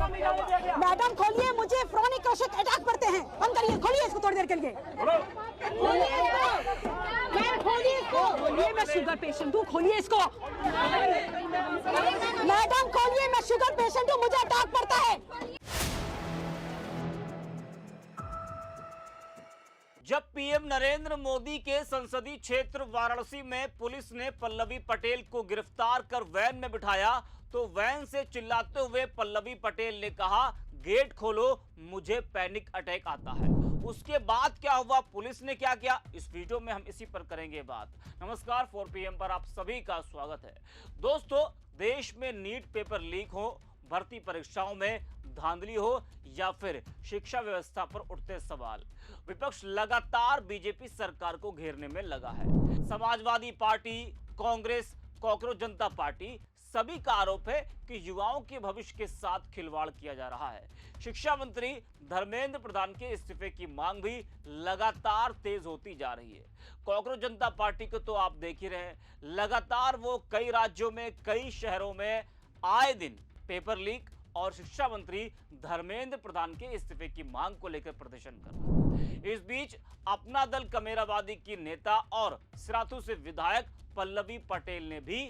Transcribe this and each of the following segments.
Madam खोलिए, मुझे फ्रोनिक क्रशिक attack करते हैं। बंद करिए, खोलिए इसको थोड़ी देर के लिए। खोलिए इसको। खोलिए, मैं शुगर पेशेंट हूँ, खोलिए इसको। मैडम खोलिए, मैं शुगर पेशेंट हूँ, मुझे अटैक पड़ता है। जब पीएम नरेंद्र मोदी के संसदीय क्षेत्र वाराणसी में पुलिस ने पल्लवी पटेल को गिरफ्तार कर वैन में बिठाया तो वैन से चिल्लाते हुए पल्लवी पटेल ने कहा, गेट खोलो, मुझे पैनिक अटैक आता है। उसके बाद क्या हुआ, पुलिस ने क्या किया, इस वीडियो में हम इसी पर करेंगे बात। नमस्कार, 4 PM पर आप सभी का स्वागत है। दोस्तों, देश में नीट पेपर लीक हो, भर्ती परीक्षाओं में धांधली हो या फिर शिक्षा व्यवस्था पर उठते सवाल, विपक्ष लगातार बीजेपी सरकार को घेरने में लगा है। समाजवादी पार्टी, कांग्रेस, कॉकरोच जनता पार्टी, सभी का आरोप है कि युवाओं के भविष्य के साथ खिलवाड़ किया जा रहा है। शिक्षा मंत्री धर्मेंद्र प्रधान के इस्तीफे की मांग भी लगातार तेज होती जा रही है। कॉकरोच जनता पार्टी को तो आप देख ही रहे हैं, लगातार वो कई राज्यों में, कई शहरों में आए दिन पेपर लीक और शिक्षा मंत्री धर्मेंद्र प्रधान के इस्तीफे की मांग को लेकर प्रदर्शन कर रहा है। इस बीच अपना दल कमेरावादी की नेता और सिराथू से विधायक पल्लवी पटेल ने भी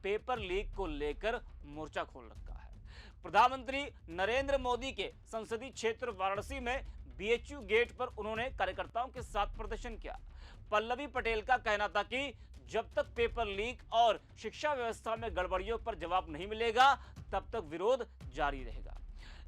पेपर लीक को लेकर मोर्चा खोल रखा है। प्रधानमंत्री नरेंद्र मोदी के संसदीय क्षेत्र वाराणसी में बीएचयू गेट पर उन्होंने कार्यकर्ताओं के साथ प्रदर्शन किया। पल्लवी पटेल का कहना था कि जब तक पेपर लीक और शिक्षा व्यवस्था में गड़बड़ियों पर जवाब नहीं मिलेगा तब तक विरोध जारी रहेगा।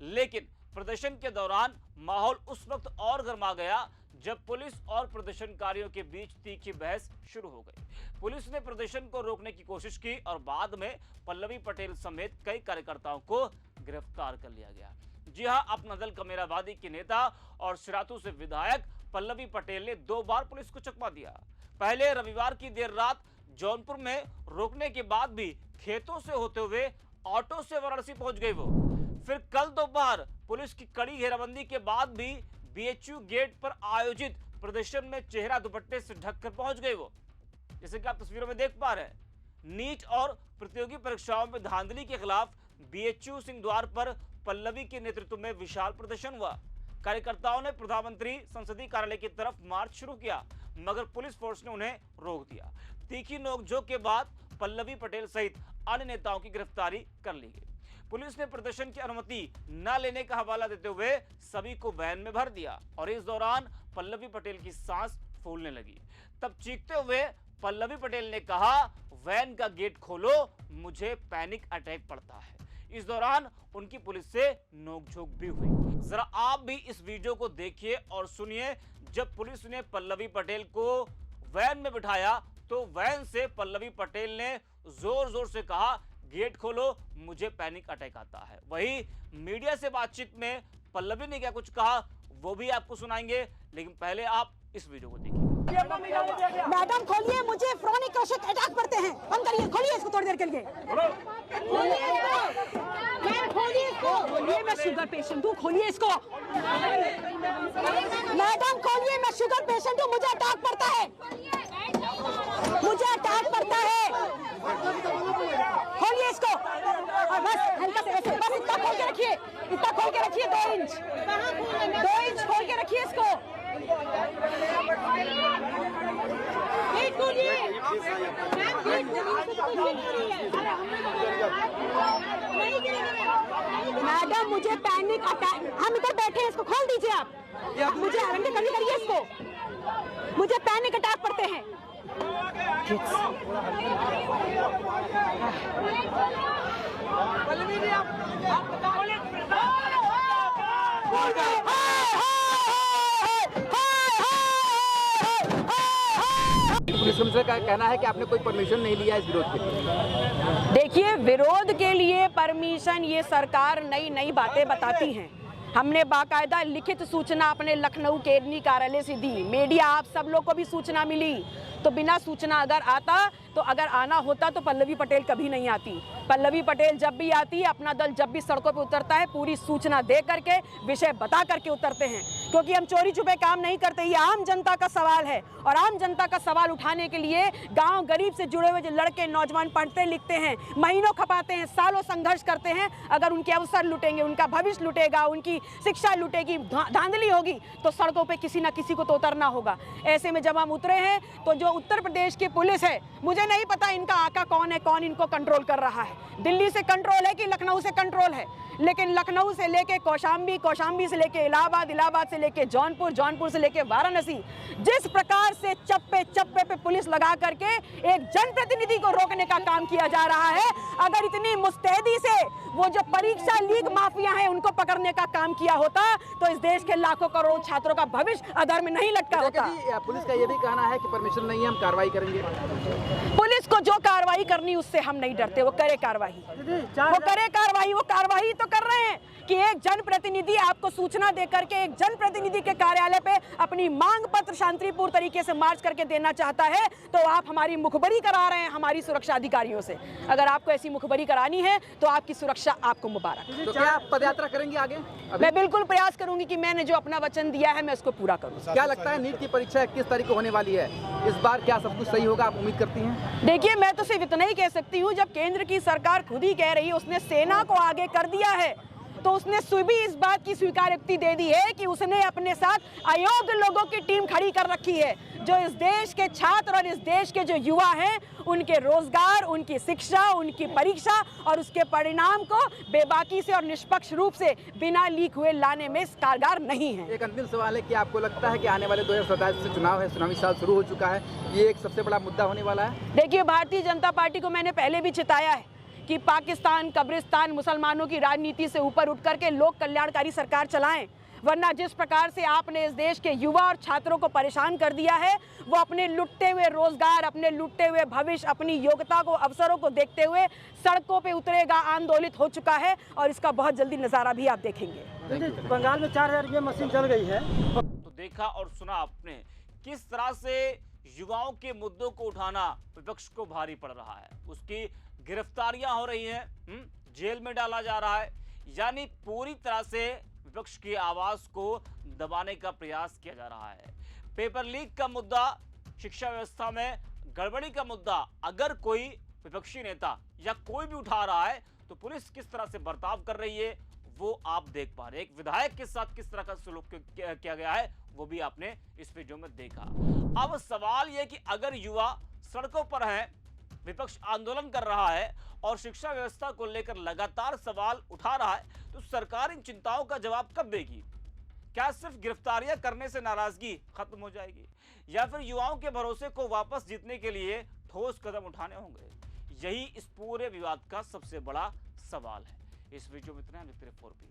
लेकिन प्रदर्शन के दौरान माहौल उस वक्त और गर्मा गया जब पुलिस और प्रदर्शनकारियों के बीच तीखी बहस शुरू हो गई। पुलिस ने प्रदर्शन को रोकने की कोशिश की और बाद में पल्लवी पटेल समेत कई कार्यकर्ताओं को गिरफ्तार कर लिया गया। जी हां, अपना दल कमेरावादी के नेता और सिराथू से विधायक पल्लवी पटेल ने 2 बार पुलिस को चकमा दिया। पहले रविवार की देर रात जौनपुर में रोकने के बाद भी खेतों से होते हुए ऑटो से वाराणसी पहुंच गई वो। फिर कल दोपहर पुलिस की कड़ी घेराबंदी के बाद भी बीएचयू गेट पर आयोजित प्रदर्शन में चेहरा दुपट्टे से ढककर पहुंच गई वो। जैसे कि आप तस्वीरों में देख पा रहे हैं, नीट और प्रतियोगी परीक्षाओं में धांधली के खिलाफ बीएचयू सिंह द्वार पर पल्लवी के नेतृत्व में विशाल प्रदर्शन हुआ। कार्यकर्ताओं ने प्रधानमंत्री संसदीय कार्यालय की तरफ मार्च शुरू किया, मगर पुलिस फोर्स ने उन्हें रोक दिया। तीखी नोकझोंक के बाद पल्लवी पटेल सहित अन्य नेताओं की गिरफ्तारी कर ली गई। पुलिस ने प्रदर्शन की अनुमति न लेने का हवाला देते हुए सभी को वैन में भर दिया और इस दौरान पल्लवी पटेल की सांस फूलने लगी। तब चीखते हुए पल्लवी पटेल ने कहा, वैन का गेट खोलो, मुझे पैनिक अटैक पड़ता है। इस दौरान उनकी पुलिस से नोकझोंक भी हुई। जरा आप भी इस वीडियो को देखिए और सुनिए। जब पुलिस ने पल्लवी पटेल को वैन में बिठाया तो वैन से पल्लवी पटेल ने जोर जोर से कहा, गेट खोलो, मुझे पैनिक अटैक आता है। वही मीडिया से बातचीत में पल्लवी ने क्या कुछ कहा वो भी आपको सुनाएंगे, लेकिन पहले आप इस वीडियो को देखिए। मैडम खोलिए, मुझे फ्रोनिक क्रशिक अटैक करते हैं। बंद करिए, खोलिए इसको थोड़ी देर के लिए। खोलिए इसको। खोलिए, मैं शुगर पेशेंट हूँ, खोलिए इसको। मैडम खोलिए, मैं शुगर पेशेंट हूँ, मुझे अटैक पड़ता है, मुझे अटैक पड़ता है। खोलिए इसको और बस हल्का से ऐसे, बस इतना खोल के रखिए, इतना खोल के रखिए, 2 इंच 2 इंच खोल के रखिए इसको। मैडम मुझे पैनिक अटैक, हम इधर बैठे हैं, इसको खोल दीजिए आप मुझे आरंगे करिए इसको, मुझे पैनिक अटैक पड़ते हैं। पुलिस कमिश्नर का कहना है कि आपने कोई परमिशन नहीं लिया इस विरोध के लिए। देखिए, विरोध के लिए परमिशन ये सरकार नई नई बातें बताती हैं। हमने बाकायदा लिखित सूचना अपने लखनऊ केडनी कार्यालय से दी, मीडिया आप सब लोग को भी सूचना मिली। तो बिना सूचना अगर आना होता तो पल्लवी पटेल कभी नहीं आती। पल्लवी पटेल जब भी आती है, अपना दल जब भी सड़कों पर उतरता है, पूरी सूचना दे करके, विषय बता करके उतरते हैं। क्योंकि हम चोरी छुपे काम नहीं करते। ये आम जनता का सवाल है और आम जनता का सवाल उठाने के लिए गांव गरीब से जुड़े हुए जो लड़के नौजवान पढ़ते लिखते हैं, महीनों खपाते हैं, सालों संघर्ष करते हैं, अगर उनके अवसर लुटेंगे, उनका भविष्य लुटेगा, उनकी शिक्षा लुटेगी, धांधली होगी, तो सड़कों पे किसी ना किसी को तो उतरना होगा। ऐसे में जब हम उतरे हैं तो जो उत्तर प्रदेश की पुलिस है, मुझे नहीं पता इनका आका कौन है, कौन इनको कंट्रोल कर रहा है। दिल्ली से कंट्रोल है कि लखनऊ से कंट्रोल है, लेकिन लखनऊ से लेके कौशाम्बी, कौशाम्बी से लेके इलाहाबाद, इलाहाबाद से लेके जौनपुर, जौनपुर से लेके वाराणसी, जिस प्रकार से चप्पे चप्पे पे पुलिस लगा करके एक जनप्रतिनिधि को रोकने का काम किया जा रहा है, अगर इतनी मुस्तैदी से वो जो परीक्षा लीक माफिया हैं उनको पकड़ने का काम किया होता तो इस देश के लाखों करोड़ छात्रों का भविष्य अधर में नहीं लटका होता। पुलिस का ये भी कहना है कि परमिशन नहीं है, हम कार्रवाई करेंगे। पुलिस को जो कार्रवाई करनी उससे हम नहीं डरते, वो करे कार्रवाई, वो करे कार्रवाई। वो कार्रवाई तो कर रहे हैं कि एक जनप्रतिनिधि आपको सूचना देकर के एक जनप्रतिनिधि के कार्यालय पे अपनी मांग पत्र शांतिपूर्ण तरीके से मार्च करके देना चाहता है, तो आप हमारी मुखबरी करा रहे हैं हमारी सुरक्षा अधिकारियों से। अगर आपको ऐसी मुखबरी करानी है तो आपकी सुरक्षा आपको मुबारक। तो क्या आप पदयात्रा करेंगे आगे? मैं बिल्कुल प्रयास करूंगी कि मैंने जो अपना वचन दिया है मैं उसको पूरा करूं। क्या लगता है नीट की परीक्षा 21 तारीख को होने वाली है, इस बार क्या सब कुछ सही होगा, आप उम्मीद करती हैं? देखिए, मैं तो सिर्फ इतना ही कह सकती हूँ, जब केंद्र की सरकार खुद ही कह रही है, उसने सेना को आगे कर दिया है, तो उसने भी इस बात की स्वीकारोक्ति दे दी है कि उसने अपने साथ अयोग्य लोगों की टीम खड़ी कर रखी है, जो इस देश के छात्र और इस देश के जो युवा हैं उनके रोजगार, उनकी शिक्षा, उनकी परीक्षा और उसके परिणाम को बेबाकी से और निष्पक्ष रूप से बिना लीक हुए लाने में कारगर नहीं है। एक अंतिम सवाल है कि आपको लगता है कि आने वाले 2027 से चुनाव है, चुनावी साल शुरू हो चुका है, ये एक सबसे बड़ा मुद्दा होने वाला है? देखिए, भारतीय जनता पार्टी को मैंने पहले भी चिताया है कि पाकिस्तान, कब्रिस्तान, मुसलमानों की राजनीति से ऊपर उठ करके लोक कल्याणकारी सरकार चलाएं, वरना जिस प्रकार से आपने इस देश के युवा और छात्रों को परेशान कर दिया है, वो अपने लुटते हुए रोजगार, अपने लुटते हुए भविष्य, अपनी योग्यता को, अवसरों को देखते हुए सड़कों पे उतरेगा, आंदोलित हो चुका है और इसका बहुत जल्दी नजारा भी आप देखेंगे। बंगाल में 4000 रुपये मशीन चल गई है। तो देखा और सुना आपने किस तरह से युवाओं के मुद्दों को उठाना विपक्ष को भारी पड़ रहा है, उसकी गिरफ्तारियां हो रही हैं, जेल में डाला जा रहा है, यानी पूरी तरह से विपक्ष की आवाज को दबाने का प्रयास किया जा रहा है। पेपर लीक का मुद्दा, शिक्षा व्यवस्था में गड़बड़ी का मुद्दा अगर कोई विपक्षी नेता या कोई भी उठा रहा है तो पुलिस किस तरह से बर्ताव कर रही है वो आप देख पा रहे हैं। एक विधायक के साथ किस तरह का सलूक किया गया है वो भी आपने इस वीडियो में देखा। अब सवाल यह कि अगर युवा सड़कों पर हैं, विपक्ष आंदोलन कर रहा है और शिक्षा व्यवस्था को लेकर लगातार सवाल उठा रहा है, तो सरकार इन चिंताओं का जवाब कब देगी? क्या सिर्फ गिरफ्तारियां करने से नाराजगी खत्म हो जाएगी या फिर युवाओं के भरोसे को वापस जीतने के लिए ठोस कदम उठाने होंगे? यही इस पूरे विवाद का सबसे बड़ा सवाल है। इस वीडियो में इतना, लिखते रहिए 4PM।